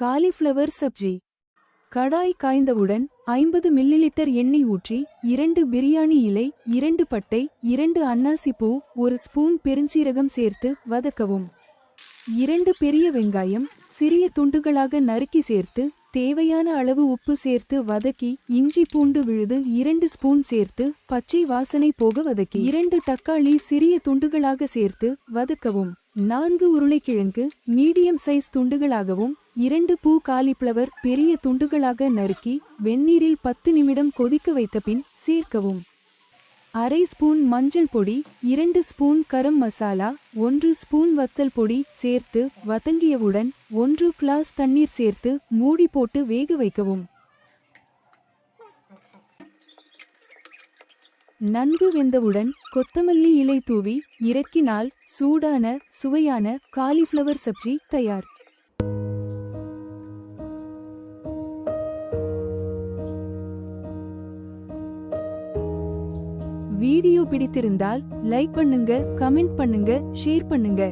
Cauliflower sabzi. கடாய் காய்ந்தவுடன் 50 millilitre எண்ணெய் ஊற்றி 2 பிரியாணி இலை, 2 பட்டை, 2 அன்னாசி பூ, 1 ஸ்பூன் பெருஞ்சீரகம் சேர்த்து வதக்கவும். 2 பெரிய வெங்காயம் சிறிய துண்டுகளாக நறுக்கி சேர்த்து தேவையான அளவு உப்பு சேர்த்து வதக்கி இஞ்சி பூண்டு விழுது 2 ஸ்பூன் சேர்த்து பச்சை வாசனை போக வதக்கி 2 தக்காளி சிறிய துண்டுகளாக சேர்த்து வதக்கவும். 4 உருளைக்கிழங்கு மீடியம் சைஸ் துண்டுகளாகவும் 2 பூ காலிஃப்ளவர் பெரிய துண்டுகளாக நறுக்கி வெந்நீரில் 10 நிமிடம் கொதிக்க வைத்த பின் சேர்க்கவும். அரை ஸ்பூன் மஞ்சள் பொடி, 2 ஸ்பூன் கரம் மசாலா, 1 ஸ்பூன் வத்தல் பொடி சேர்த்து வதங்கியவுடன் 1 கிளாஸ் தண்ணீர் சேர்த்து மூடி போட்டு வேக வைக்கவும். நன்கு வெந்தவுடன் கொத்தமல்லி இலை தூவி இறக்கினால் சூடான சுவையான காலிஃப்ளவர் சப்ஜி தயார். வீடியோ பிடித்திருந்தால் லைக் பண்ணுங்க, கமெண்ட் பண்ணுங்க, ஷேர் பண்ணுங்க.